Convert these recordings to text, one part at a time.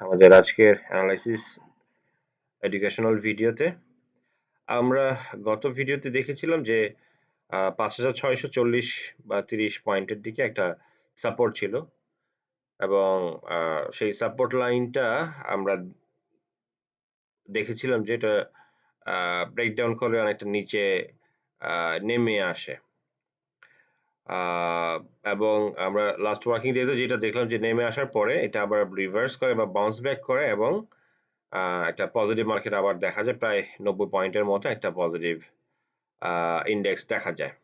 আমাদের আজকের analysis educational ভিডিওতে আমরা গত ভিডিওতে দেখেছিলাম যে 5640 বা 30 পয়েন্টের দিকে একটা সাপোর্ট ছিল এবং সেই সাপোর্ট লাইনটা আমরা দেখেছিলাম যে এটা ব্রেকডাউন করে অনেকটা নিচে নেমে আসে এবং আমরা লাস্ট ওয়ার্কিং ডেতে যেটা দেখলাম যে নেমে আসার পরে এটা আবার রিভার্স করে বা বাউন্স ব্যাক করে এবং একটা পজিটিভ মার্কেট আবার দেখা যায় প্রায় 90 পয়েন্টের মতো একটা পজিটিভ ইন্ডেক্স দেখা যায়।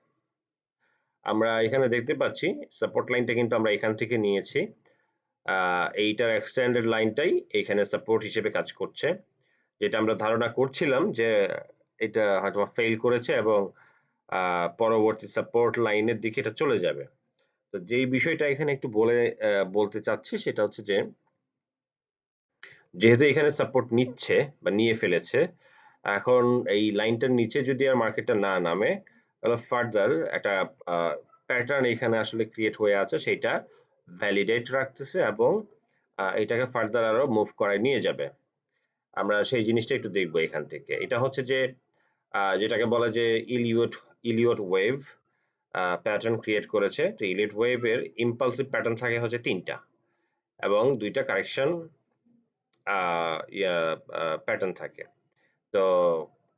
আমরা এখানে দেখতে পাচ্ছি সাপোর্ট লাইনটা কিন্তু আমরা এখান থেকে নিয়েছি। এইটার এক্সটেন্ডেড লাইনটাই এখানে সাপোর্ট হিসেবে কাজ করছে, যেটা আমরা ধারণা করছিলাম যে এটা হয়তো ফেল করেছে এবং পরবর্তী সাপোর্ট লাইনের দিকে এটা চলে যাবে। তো যেই বিষয়টা এখানে একটু বলতে চাচ্ছি সেটা হচ্ছে যে যেহেতু এখানে সাপোর্ট নিচ্ছে বা নিয়ে ফেলেছে, এখন এই লাইনটার নিচে যদি আর মার্কেটটা না নামে তাহলে ফার্দার একটা প্যাটার্ন এখানে আসলে ক্রিয়েট হয়ে আছে, সেটা ভ্যালিডেট রাখতেছে এবং এটাকে ফার্দার আরো মুভ করায় নিয়ে যাবে। আমরা সেই জিনিসটা একটু দেখবো এখান থেকে। এটা হচ্ছে যে যেটাকে বলা যে Elliott Elliott wave pattern create করেছে। তো ইলিয়ট ওয়েভের ইম্পালসিভ প্যাটার্ন থাকে হচ্ছে তিনটা এবং দুইটা কারেকশন প্যাটার্ন থাকে। তো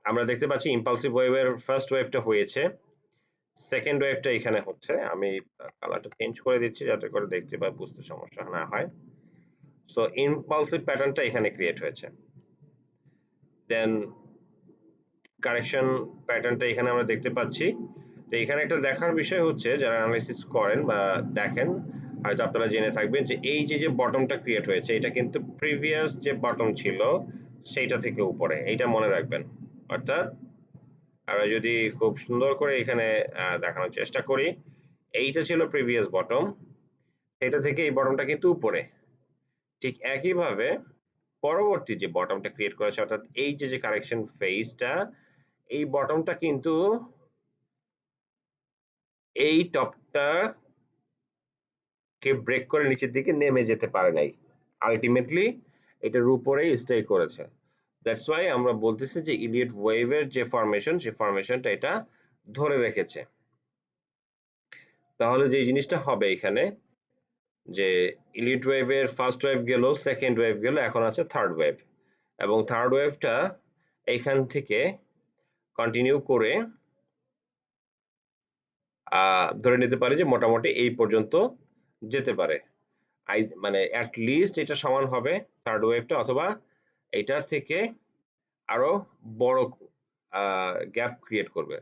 আমরা দেখতে পাচ্ছি ইম্পালসিভ ওয়েভের ফার্স্ট ওয়েভটা হয়েছে, সেকেন্ড ওয়েভটা এখানে হচ্ছে। আমি কালারটা চেঞ্জ করে দিচ্ছি যাতে করে দেখতে বা বুঝতে সমস্যা না হয়। সো ইম্পালসিভ প্যাটার্নটা এখানে ক্রিয়েট হয়েছে, দেন কারেকশন প্যাটার্নটা এখানে আমরা দেখতে পাচ্ছি। তো এখানে একটা দেখার বিষয় হচ্ছে, যারা অ্যানালাইসিস করেন বা দেখেন হয়তো আপনারা জেনে থাকবেন যে এই যে বটমটা ক্রিয়েট হয়েছে এটা কিন্তু প্রিভিয়াস যে বটম ছিল সেইটা থেকে উপরে, এইটা মনে রাখবেন। অর্থাৎ আমরা যদি খুব সুন্দর করে এখানে দেখানোর চেষ্টা করি, এইটা ছিল প্রিভিয়াস বটম, এটা থেকে এই বটমটা কিন্তু উপরে। ঠিক একইভাবে পরবর্তী যে বটমটা ক্রিয়েট করেছে, অর্থাৎ এই যে কারেকশন ফেজটা, এই বটমটা কিন্তু এই টপটা কে ব্রেক করে নিচের দিকে নেমে যেতে পারে নাই, আলটিমেটলি এটার উপরেই স্টে করেছে। দ্যাটস ওয়াই আমরা বলতেছি যে ইলিয়ট ওয়েভের যে ফরমেশন, সেই ফরমেশনটা এটা ধরে রেখেছে। তাহলে যে জিনিসটা হবে এখানে যে ইলিয়ট ওয়েভের ফার্স্ট ওয়েভ গেল, সেকেন্ড ওয়েভ গেল, এখন আছে থার্ড ওয়েভ এবং থার্ড ওয়েভটা এইখান থেকে কন্টিনিউ করে ধরে নিতে পারে যে মোটামুটি এই পর্যন্ত যেতে পারে। মানে অ্যাট লিস্ট এটা সমান হবে থার্ড ওয়েভটা, অথবা এটার থেকে আরো বড় গ্যাপ ক্রিয়েট করবে।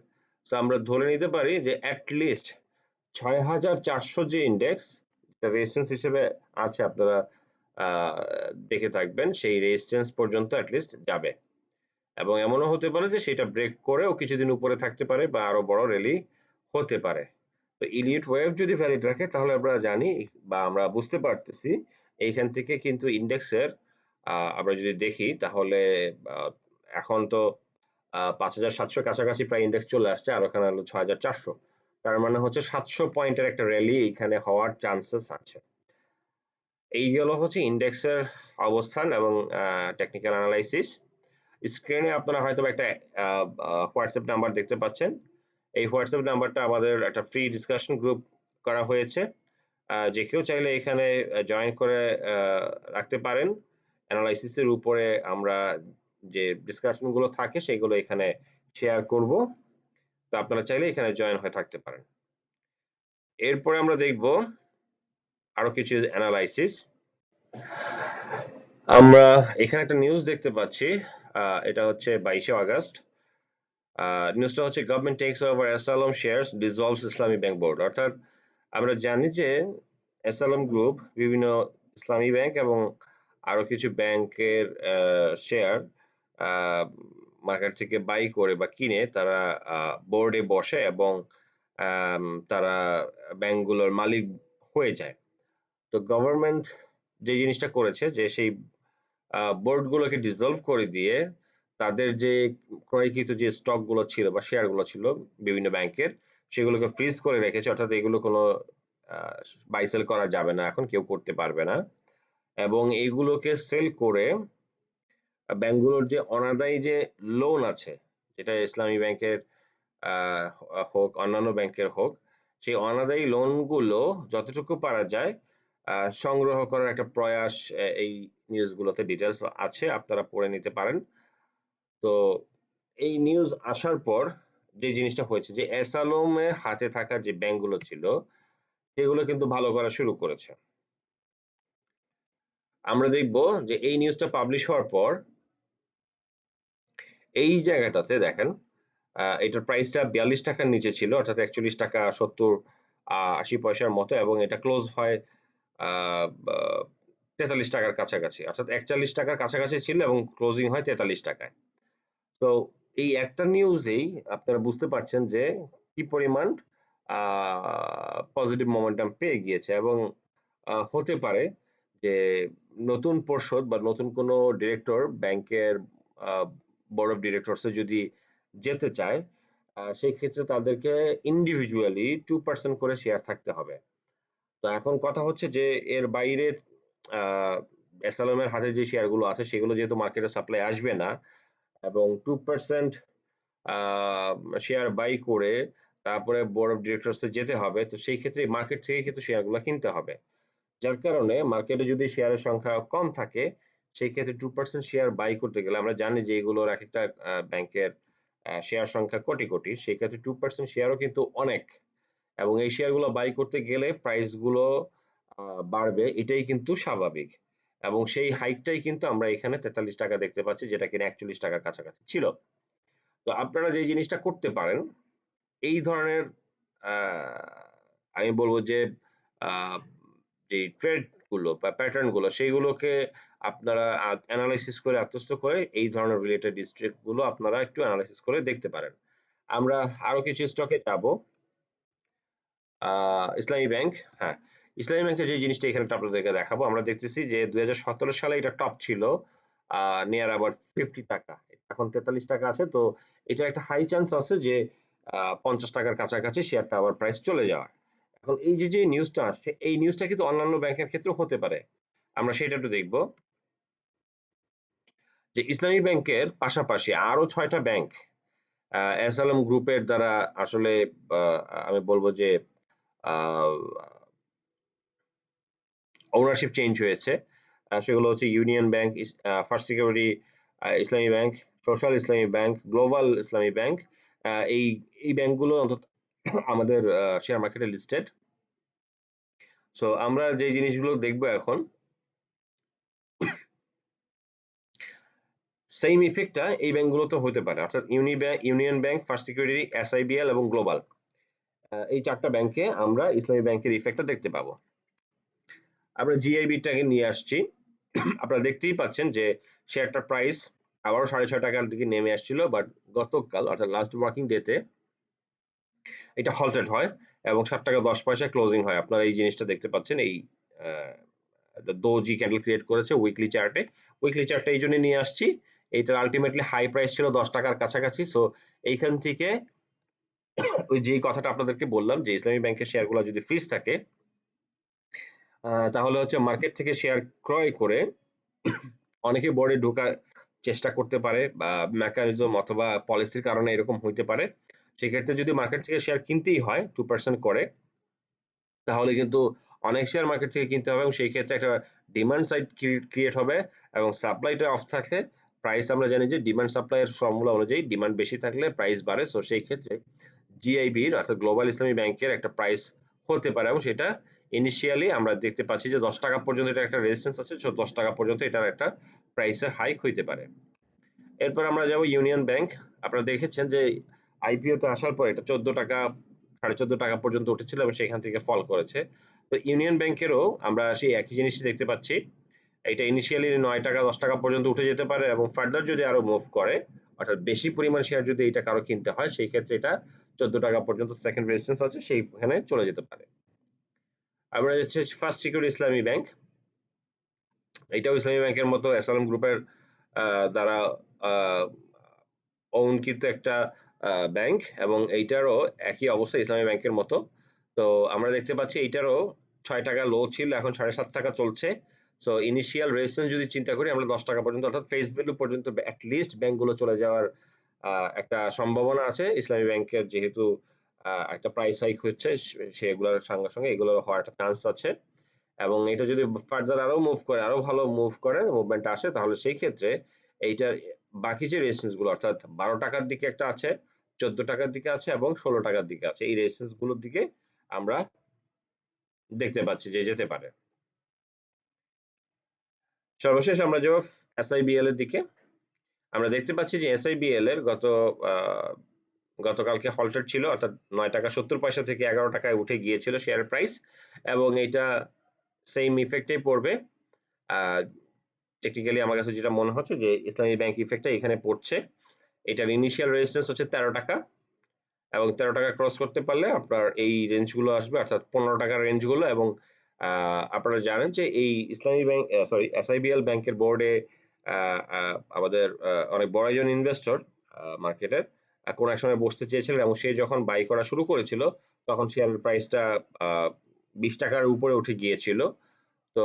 সো আমরা ধরে নিতে পারি যে অ্যাট লিস্ট 6400 যে ইন্ডেক্স রেজিস্ট্যান্স হিসেবে আছে, আপনারা আহ, দেখে থাকবেন সেই রেজিস্ট্যান্স পর্যন্ত অ্যাটলিস্ট যাবে এবং এমনও হতে পারে যে সেটা ব্রেক করেও কিছুদিন উপরে থাকতে পারে বা আরো বড় র্যালি হতে পারে। তো ইলিয়ট ওয়েভ যদি ভ্যালিড রাখে তাহলে আমরা জানি বা আমরা বুঝতে পারতেছি এইখান থেকে কিন্তু ইন্ডেক্সের আমরা যদি দেখি তাহলে আহ, এখন তো 5700 কাছাকাছি প্রায় ইন্ডেক্স চলে আসছে, আর ওখানে হলো 6400, তার মানে হচ্ছে 700 পয়েন্টের একটা র্যালি এখানে হওয়ার চান্সেস আছে। এই গেল হচ্ছে ইন্ডেক্সের অবস্থান এবং টেকনিক্যাল অ্যানালাইসিস। স্ক্রিনে আপনারা হয়তো একটা হোয়াটসঅ্যাপ নাম্বার দেখতে পাচ্ছেন। এই হোয়াটসঅ্যাপ নাম্বারটা আমাদের একটা ফ্রি ডিসকাশন গ্রুপ করা হয়েছে, যে কেউ চাইলে এখানে জয়েন করে রাখতে পারেন। অ্যানালাইসিসের উপরে আমরা যে ডিসকাশন গুলো থাকে সেগুলো এখানে শেয়ার করব, তো আপনারা চাইলে এখানে জয়েন হয়ে থাকতে পারেন। এরপরে আমরা দেখব আরো কিছু অ্যানালাইসিস। আমরা এখানে একটা নিউজ দেখতে পাচ্ছি, এটা হচ্ছে 22শে আগস্ট। নিউজটা হচ্ছে গভর্নমেন্ট টেকস ওভার অ্যাসালম শেয়ারস ডিসলভস ইসলামী ব্যাংক বোর্ড। অর্থাৎ আমরা জানি যে অ্যাসালম গ্রুপ বিভিন্ন ইসলামী ব্যাংক এবং আরো কিছু ব্যাংকের শেয়ার মার্কেট থেকে বাই করে বা কিনে তারা বোর্ডে বসে এবং তারা ব্যাংকগুলোর মালিক হয়ে যায়। তো গভর্নমেন্ট যে জিনিসটা করেছে যে সেই বোর্ডগুলোকে ডিসলভ করে দিয়ে তাদের যে ক্রয়কৃত যে স্টক গুলো ছিল বা শেয়ার গুলো ছিল বিভিন্ন ব্যাংকের, সেগুলোকে ফ্রিজ করে রেখেছে। অর্থাৎ এগুলো কোনো বাই সেল করা যাবে না, এখন কেউ করতে পারবে না। এবং এইগুলোকে সেল করে ব্যাংকগুলোর যে অনাদায়ী যে লোন আছে, যেটা ইসলামী ব্যাংকের আহ, হোক অন্যান্য ব্যাংকের হোক, সেই অনাদায়ী লোনগুলো যতটুকু পারা যায় সংগ্রহ করার একটা প্রয়াস এই নিউজগুলোতে ডিটেলস আছে, আপনারা পড়ে নিতে পারেন। তো এই নিউজ আসার পর যে জিনিসটা হয়েছে যে এস আলমের হাতে থাকা যে ব্যাংকগুলো ছিল সেগুলো কিন্তু ভালো করা শুরু করেছে। আমরা দেখব যে এই নিউজটা পাবলিশ হওয়ার পর এই জায়গাটাতে দেখেন এটার প্রাইসটা 42 টাকার নিচে ছিল, অর্থাৎ 41 টাকা 70-80 পয়সার মতো, এবং এটা ক্লোজ হয় 43 টাকার কাছাকাছি, অর্থাৎ 41 টাকার কাছাকাছি ছিল এবং ক্লোজিং হয় 43 টাকায়। তো এই একটা নিউজেই আপনারা বুঝতে পারছেন যে কি পরিমাণ পজিটিভ মোমেন্টাম পেয়ে গিয়েছে, এবং হতে পারে যে নতুন পর্ষদ বা নতুন কোনো ডিরেক্টর ব্যাংকের বোর্ড অফ ডিরেক্টরসে যদি যেতে চায়, সেই ক্ষেত্রে তাদেরকে ইন্ডিভিজুয়ালি 2% করে শেয়ার থাকতে হবে। তো এখন কথা হচ্ছে যে এর বাইরে এসএলএম এর হাতে যে শেয়ারগুলো আছে সেগুলো যেহেতু মার্কেটে সাপ্লাই আসবে না, এবং 2% শেয়ার বাই করে তারপরে বোর্ড অফ ডিরেক্টরসে যেতে হবে, তো সেই ক্ষেত্রে মার্কেট থেকে কিন্তু শেয়ারগুলো কিনতে হবে। যার কারণে মার্কেটে যদি শেয়ারের সংখ্যা কম থাকে সেই ক্ষেত্রে 2% শেয়ার বাই করতে গেলে, আমরা জানি যে এগুলোর এক একটা ব্যাংকের শেয়ার সংখ্যা কোটি কোটি, সেই ক্ষেত্রে 2% শেয়ারও কিন্তু অনেক, এবং এই শেয়ারগুলো বাই করতে গেলে প্রাইস গুলো বাড়বে, এটাই কিন্তু স্বাভাবিক। এবং সেই হাইকটাই কিন্তু আমরা এখানে 43 টাকা দেখতে পাচ্ছি, যেটা কিনা 41 টাকার কাছাকাছি ছিল। তো আপনারা যে জিনিসটা করতে পারেন, এই ধরনের আমি বলবো যে আহ, যে ট্রেড গুলো বা প্যাটার্ন গুলো সেইগুলোকে আপনারা অ্যানালাইসিস করে আত্মস্থ করে এই ধরনের রিলেটেড ডিস্ট্রিক্ট গুলো আপনারা একটু অ্যানালাইসিস করে দেখতে পারেন। আমরা আরো কিছু স্টকে যাব। ইসলামী ব্যাংক, হ্যাঁ, ইসলামী ব্যাংকের যে জিনিসটা এখানে আপনাদেরকে দেখাবো, আমরা দেখতেছি যে 2017 সালে এটা টপ ছিল নিয়ার আবার 50 টাকা, এখন 43 টাকা আছে। তো এটা একটা হাই চান্স আছে যে 50 টাকার কাছাকাছি শেয়ারটা আবার প্রাইস চলে যাওয়ার। এখন এই যে যে নিউজটা আসছে, এই নিউজটা কিন্তু অন্যান্য ব্যাংকের ক্ষেত্রেও হতে পারে, আমরা সেটা একটু দেখবো। যে ইসলামী ব্যাংকের পাশাপাশি আরো 6টা ব্যাংক এস আলম গ্রুপের দ্বারা আসলে আমি বলবো যে ওনারশিপ চেঞ্জ হয়েছে। সেগুলো হচ্ছে ইউনিয়ন ব্যাংক, ফার্স্ট সিকিউরিটি ইসলামী ব্যাংক, সোশ্যাল ইসলামী ব্যাংক, গ্লোবাল ইসলামী ব্যাংক। এই এই ব্যাংকগুলো অন্তত আমাদের শেয়ার মার্কেটে লিস্টেড। সো আমরা যে জিনিসগুলো দেখবো এখন, সেম ইফেক্টটা এই ব্যাংকগুলোতে হতে পারে, অর্থাৎ union bank, first security, SIBL এবং গ্লোবাল, এই 4টা ব্যাংকে আমরা ইসলামী ব্যাংকের ইফেক্টটা দেখতে পাবো। আমরা জিআইবিটাকে নিয়ে আসছি। আপনারা দেখতেই পাচ্ছেন যে শেয়ারটার প্রাইস আবারও 6.5 টাকার দিকে নেমে আসছিল, বাট গতকাল অর্থাৎ লাস্ট ওয়ার্কিং ডেতে এটা হল্টেড হয় এবং 7 টাকা 10 পয়সায় ক্লোজিং হয়। আপনারা এই জিনিসটা দেখতে পাচ্ছেন, এই দোজি ক্যান্ডেল ক্রিয়েট করেছে উইকলি চার্টে। উইকলি চার্টটা এই জন্য নিয়ে আসছি, এইটার আলটিমেটলি হাই প্রাইস ছিল 10 টাকার কাছাকাছি। সো এইখান থেকে ওই যে কথাটা আপনাদেরকে বললাম যে ইসলামী ব্যাংকের শেয়ারগুলো যদি ফ্রিজ থাকে, তাহলে হচ্ছে মার্কেট থেকে শেয়ার ক্রয় করে অনেকে বোর্ডে ঢোকার চেষ্টা করতে পারে, বা মেকানিজম অথবা পলিসির কারণে এরকম হইতে পারে। সেক্ষেত্রে যদি মার্কেট থেকে শেয়ার কিনতেই হয় 2% করে, তাহলে কিন্তু অনেক শেয়ার মার্কেট থেকে কিনতে হবে, এবং সেই ক্ষেত্রে একটা ডিমান্ড সাইড ক্রিয়েট হবে, এবং সাপ্লাইটা অফ থাকলে প্রাইস, আমরা জানি যে ডিমান্ড সাপ্লাইয়ের ফর্মুলা অনুযায়ী ডিমান্ড বেশি থাকলে প্রাইস বাড়ে। সো সেই ক্ষেত্রে জিআইবির অর্থাৎ গ্লোবাল ইসলামী ব্যাংকের একটা প্রাইস হতে পারে, এবং সেটা ইনিশিয়ালি আমরা দেখতে পাচ্ছি যে 10 টাকা পর্যন্ত এটা একটা রেজিস্ট্যান্স আছে। 10 টাকা পর্যন্ত এটার একটা প্রাইসের হাইক হইতে পারে। এরপর আমরা যাব ইউনিয়ন ব্যাংক। আপনারা দেখেছেন যে আইপিও তে আসার পর এটা 14 টাকা 14.5 টাকা পর্যন্ত উঠেছিল এবং সেখান থেকে ফল করেছে। তো ইউনিয়ন ব্যাংকেরও আমরা সেই একই জিনিসই দেখতে পাচ্ছি। এটা ইনিশিয়ালি 9 টাকা 10 টাকা পর্যন্ত উঠে যেতে পারে, এবং ফার্দার যদি আরো মুভ করে, অর্থাৎ বেশি পরিমাণ শেয়ার যদি এটা কারো কিনতে হয়, সেই ক্ষেত্রে এটা 14 টাকা পর্যন্ত সেকেন্ড রেজিস্ট্যান্স আছে, সেইখানে চলে যেতে পারে। আমরা হচ্ছে ফার্স্ট সিকিউরিটি ইসলামী ব্যাংক, এটাও ইসলামী ব্যাংকের মতো এসএলএম গ্রুপের দ্বারা অঙ্কিত একটা ব্যাংক, এবং এইটারও একই অবস্থা ইসলামী ব্যাংকের মতো। তো আমরা দেখতে পাচ্ছি এইটারও 6 টাকা লো ছিল, এখন 7.5 টাকা চলছে। সো ইনিশিয়াল রেজিস্ট্যান্স যদি চিন্তা করি আমরা 10 টাকা পর্যন্ত অর্থাৎ ফেস ভ্যালু পর্যন্ত অ্যাটলিস্ট ব্যাংকগুলো চলে যাওয়ার একটা সম্ভাবনা আছে ইসলামী ব্যাংকের যেহেতু একটা প্রাইস হাইক হচ্ছে সেগুলোর সঙ্গে সঙ্গে এগুলো হওয়ার একটা চান্স আছে এবং এটা যদি ফার্দার আরো মুভ করে আরো ভালো মুভ করে মুভমেন্ট আসে তাহলে সেই ক্ষেত্রে এইটার বাকি যে রেজিস্ট্যান্স গুলো অর্থাৎ 12 টাকার দিকে একটা আছে 14 টাকার দিকে আছে এবং 16 টাকার দিকে আছে এই রেজিস্ট্যান্স গুলোর দিকে আমরা দেখতে পাচ্ছি যে যেতে পারে সর্বশেষ আমরা যাব এসআইবিএল এর দিকে আমরা দেখতে পাচ্ছি যে এসআইবিএল এর গতকালকে হল্টেড ছিল অর্থাৎ 9 টাকা 70 পয়সা থেকে 11 টাকায় উঠে গিয়েছিল শেয়ার প্রাইস এবং এটা সেম ইফেক্টেই পড়বে টেকনিক্যালি আমার কাছে যেটা মনে হচ্ছে যে ইসলামী ব্যাংক ইফেক্টটা এখানে পড়ছে এটার ইনিশিয়াল রেজিস্ট্যান্স হচ্ছে 13 টাকা এবং 13 টাকা ক্রস করতে পারলে আপনার এই রেঞ্জগুলো আসবে অর্থাৎ 15 টাকার রেঞ্জগুলো এবং আপনারা জানেন যে এই ইসলামী ব্যাংক সরি এসআইবিএল ব্যাংকের বোর্ডে আমাদের অনেক বড় একজন ইনভেস্টর মার্কেটের কোন এক সময় বসতে চেয়েছিলেন এবং সে যখন বাই করা শুরু করেছিল তখন শেয়ারের প্রাইসটা 20 টাকার উপরে উঠে গিয়েছিল তো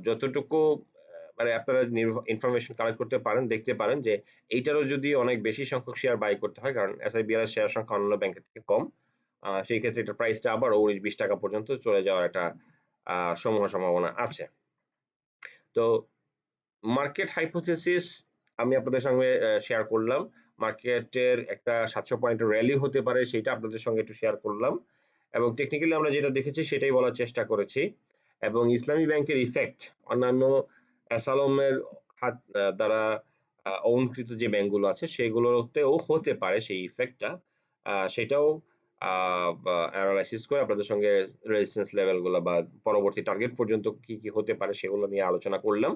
যতটুকু মানে আপনারা ইনফরমেশন কালেক্ট করতে পারেন দেখতে পারেন যে এইটারও যদি অনেক বেশি সংখ্যক শেয়ার বাই করতে হয় কারণ এসআইবিএল এর শেয়ার সংখ্যা অন্যান্য ব্যাংকের থেকে কম সেই ক্ষেত্রে এটা প্রাইসটা আবার 19-20 টাকা পর্যন্ত চলে যাওয়ার একটা সমূহ সম্ভাবনা আছে তো মার্কেট হাইপোথেসিস আমি আপনাদের সঙ্গে শেয়ার করলাম মার্কেটের একটা 700 পয়েন্টের র্যালি হতে পারে সেটা আপনাদের সঙ্গে একটু শেয়ার করলাম এবং টেকনিক্যালি আমরা যেটা দেখেছি সেটাই বলার চেষ্টা করেছি এবং ইসলামী ব্যাংকের ইফেক্ট অন্যান্য অ্যাসালমের হাত দ্বারা অঙ্কৃত যে ব্যাংকগুলো আছে সেগুলোতেও হতে পারে সেই ইফেক্টটা সেটাও অ্যানালাইসিস করে আপনাদের সঙ্গে রেজিস্ট্যান্স লেভেলগুলো বা পরবর্তী টার্গেট পর্যন্ত কি কি হতে পারে সেগুলো নিয়ে আলোচনা করলাম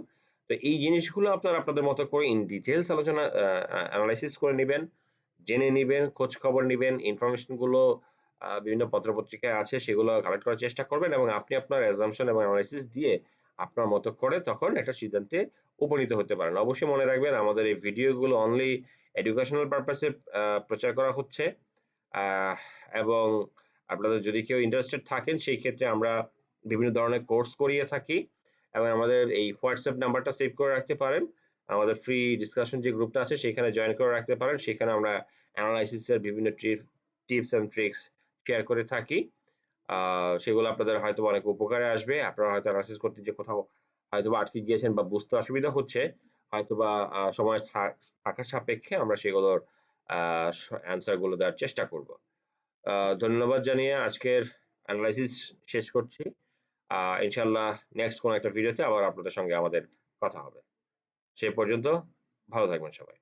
তো এই জিনিসগুলো আপনারা আপনাদের মতো করে ইন ডিটেলস আলোচনা অ্যানালাইসিস করে নেবেন জেনে নেবেন খোঁজ খবর নেবেন ইনফরমেশন গুলো বিভিন্ন পত্রপত্রিকায় আছে সেগুলো কালেক্ট করার চেষ্টা করবেন এবং আপনি আপনার অ্যাজাম্পশন এবং অ্যানালাইসিস দিয়ে আপনার মতো করে তখন একটা সিদ্ধান্তে উপনীত হতে পারেন অবশ্যই মনে রাখবেন আমাদের এই ভিডিওগুলো অনলি এডুকেশনাল পারপাসে প্রচার করা হচ্ছে এবং আপনাদের যদি কেউ ইন্টারেস্টেড থাকেন সেই ক্ষেত্রে আমরা বিভিন্ন ধরনের কোর্স করিয়ে থাকি এবং আমাদের এই হোয়াটসঅ্যাপ নাম্বারটা সেভ করে রাখতে পারেন আমাদের ফ্রি ডিসকাশন যে গ্রুপটা আছে সেখানে জয়েন করে রাখতে পারেন সেখানে আমরা অ্যানালাইসিসের বিভিন্ন টিপস এন্ড ট্রিক্স শেয়ার করে থাকি সেগুলো আপনাদের হয়তো অনেক উপকারে আসবে আপনারা হয়তো অ্যানালাইসিস করতে যে কোথাও হয়তো আটকে গিয়েছেন বা বুঝতে অসুবিধা হচ্ছে হয়তোবা সময় থাকার সাপেক্ষে আমরা সেগুলোর অ্যান্সার গুলো দেওয়ার চেষ্টা করব ধন্যবাদ জানিয়ে আজকের অ্যানালাইসিস শেষ করছি ইনশাল্লাহ নেক্সট কোন একটা ভিডিওতে আবার আপনাদের সঙ্গে আমাদের কথা হবে সে পর্যন্ত ভালো থাকবেন সবাই